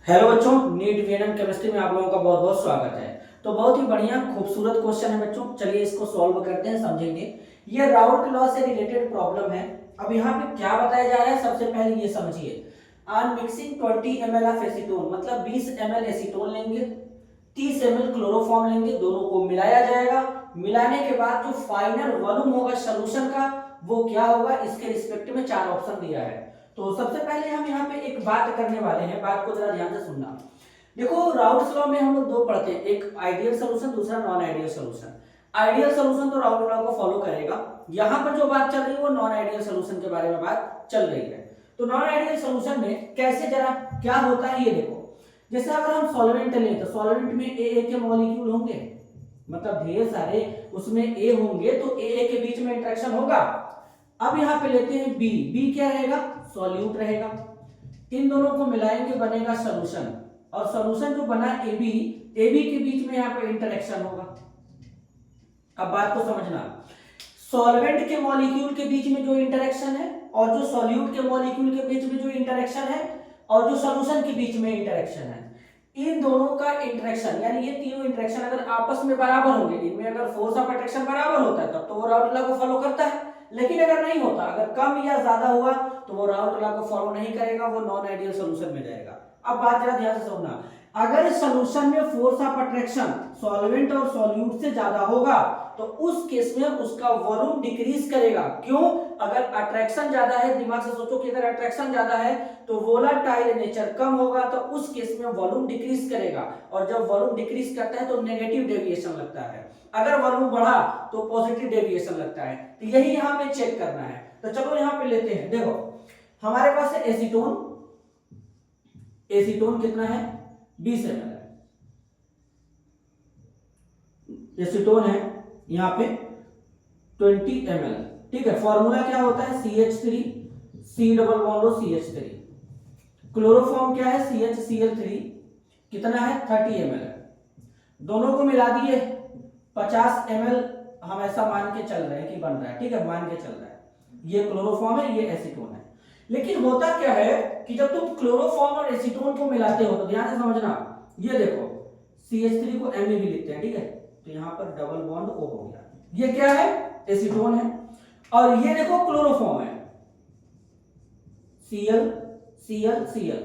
Hello बच्चों, NEET VNM chemistry में आप लोगों का बहुत बहुत स्वागत है। तो बहुत ही बढ़िया खूबसूरत क्वेश्चन है बच्चों, चलिए इसको सॉल्व करते हैं, समझेंगे। ये राउल्ट लॉ से रिलेटेड प्रॉब्लम है। अब यहाँ पे क्या बताया जा रहा है, सबसे पहले ये समझिए। On mixing 20 ml of acetone, मतलब 20 ml एसीटोन लेंगे, 30 ml क्लोरोफॉर्म लेंगे, दोनों को मिलाया जाएगा। मिलाने के बाद जो फाइनल वॉल्यूम होगा सोल्यूशन का, वो क्या होगा, इसके रिस्पेक्ट में चार ऑप्शन दिया है। तो सबसे पहले हम यहाँ पे एक बात करने वाले हैं, बात को जरा ध्यान से सुनना। देखो, राउल्ट्स लॉ में हम लोग दो पढ़ते हैं, एक आइडियल सॉल्यूशन, दूसरा non ideal solution. Ideal solution तो राउल्ट लॉ को फॉलो करेगा। यहाँ पर जो बात चल रही है वो नॉन आइडियल सॉल्यूशन के बारे में बात चल रही है। तो नॉन आइडियल सॉल्यूशन में कैसे, जरा क्या होता है ये देखो। जैसे अगर हम सॉल्वेंट लें तो सॉल्वेंट में ए के मॉलिक्यूल होंगे, मतलब ढेर सारे उसमें ए होंगे, तो ए के बीच में इंटरेक्शन होगा। अब यहाँ पे लेते हैं बी, बी क्या रहेगा, सॉल्यूट रहेगा। इन दोनों को मिलाएंगे, बनेगा सॉल्यूशन, और सॉल्यूशन जो बना एबी, एबी के बीच में यहाँ पे इंटरेक्शन होगा। अब बात को समझना, सॉल्वेंट के मॉलिक्यूल के बीच में जो इंटरेक्शन है और जो सॉल्यूट के मॉलिक्यूल के बीच में जो इंटरेक्शन है और जो सॉल्यूशन के बीच में इंटरेक्शन है, इन दोनों का इंटरेक्शन, यानी ये तीनों इंटरेक्शन अगर आपस में बराबर होंगे, इनमें अगर फोर्स ऑफ अट्रैक्शन बराबर होता है तब तो वो राउल्ट लॉ को फॉलो करता है। लेकिन अगर नहीं होता, अगर कम या ज्यादा हुआ, तो वो राउल्ट लॉ को फॉलो नहीं करेगा, वो नॉन आइडियल सॉल्यूशन में जाएगा। अब बात जरा ध्यान से सुनना, अगर सॉल्यूशन में फोर्स ऑफ अट्रैक्शन सॉल्वेंट और सॉल्यूट से ज्यादा होगा, तो उस केस में उसका वॉल्यूम डिक्रीज करेगा। क्यों? अगर अट्रैक्शन ज्यादा है, दिमाग से सोचो कि अगर अट्रैक्शन ज्यादा है तो वोलाटाइल नेचर कम होगा, तो उस केस में वॉल्यूम डिक्रीज करेगा। और जब वॉल्यूम डिक्रीज करता है तो नेगेटिव डेविएशन लगता है, अगर वॉल्यूम बढ़ा तो पॉजिटिव डेविएशन लगता है। तो यही यहाँ पे चेक करना है। तो चलो यहाँ पे लेते हैं, देखो हमारे पास है एसीटोन। एसीटोन कितना है, 20 ml है। एसीटोन है यहाँ पे 20 ml, ठीक है। फॉर्मूला क्या होता है, CH3 C double bond CH3। Chloroform क्या है, CHCl3, कितना है, 30 ml है। दोनों को मिला दिए, 50 ml हम ऐसा मान के चल रहे हैं कि बन रहा है, ठीक है, मान के चल रहा है। ये क्लोरोफॉर्म है, ये एसीटोन है। लेकिन होता क्या है कि जब तुम क्लोरोफॉर्म और एसीटोन को मिलाते हो तो ध्यान से समझना, ये देखो CH3 को Me भी लिखते हैं, ठीक है, तो यहां पर डबल बॉन्ड O हो गया। ये क्या है, एसीटोन है। और ये देखो क्लोरोफॉर्म है, Cl Cl Cl,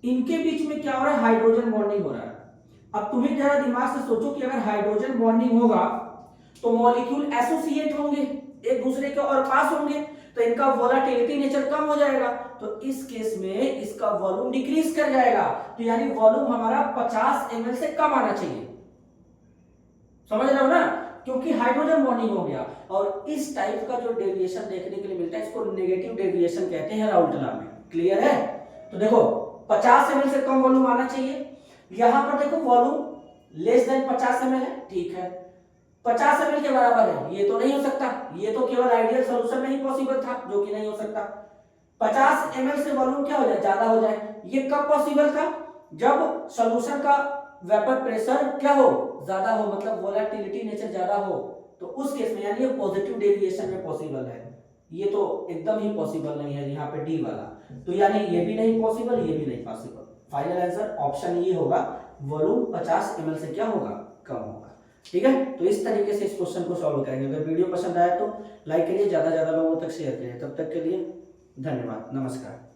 इनके बीच में क्या हो रहा है, हाइड्रोजन बॉन्डिंग हो रहा है। अब तुम्हें जरा दिमाग से सोचो कि अगर हाइड्रोजन बॉन्डिंग होगा तो मॉलिक्यूल एसोसिएट होंगे, एक दूसरे के और पास होंगे, तो इनका वोलाटिलिटी नेचर कम हो जाएगा। तो इस केस में इसका वॉल्यूम डिक्रीज कर जाएगा। तो यानी वॉल्यूम हमारा 50 ml से कम आना चाहिए, समझ रहे हो ना, क्योंकि हाइड्रोजन बॉन्डिंग हो गया। और इस टाइप का जो डेविएशन देखने के लिए मिलता है, इसको नेगेटिव डेविएशन कहते हैं राउल्ट लॉ में। क्लियर है? तो देखो 50 ml से कम वॉल्यूम आना चाहिए। यहां पर देखो वॉल्यूम लेस देन 50 ml है, ठीक है, 50 ml के बराबर है, ये तो नहीं हो सकता, ये तो केवल आइडियल सॉल्यूशन में ही पॉसिबल था, जो कि नहीं हो सकता। 50 ml से वॉल्यूम क्या हो जाए, ज्यादा हो जाए। ये कब पॉसिबल था, जब सॉल्यूशन का वेपर प्रेशर क्या हो, ज्यादा हो, मतलब वोलेटिलिटी नेचर ज्यादा हो, तो उस केस में, यानी ये पॉजिटिव डेविएशन में पॉसिबल है। ये तो एकदम ही पॉसिबल नहीं है, यहाँ पे डी वाला, तो यानी ये भी नहीं पॉसिबल, ये भी नहीं पॉसिबल। फाइनल आंसर ऑप्शन ये होगा, वॉल्यूम 50 ml से क्या होगा, कम होगा। ठीक है, तो इस तरीके से इस क्वेश्चन को सॉल्व करेंगे। अगर वीडियो पसंद आया तो लाइक करिए, ज्यादा से ज्यादा लोगों तक शेयर करिए। तब तक के लिए धन्यवाद, नमस्कार।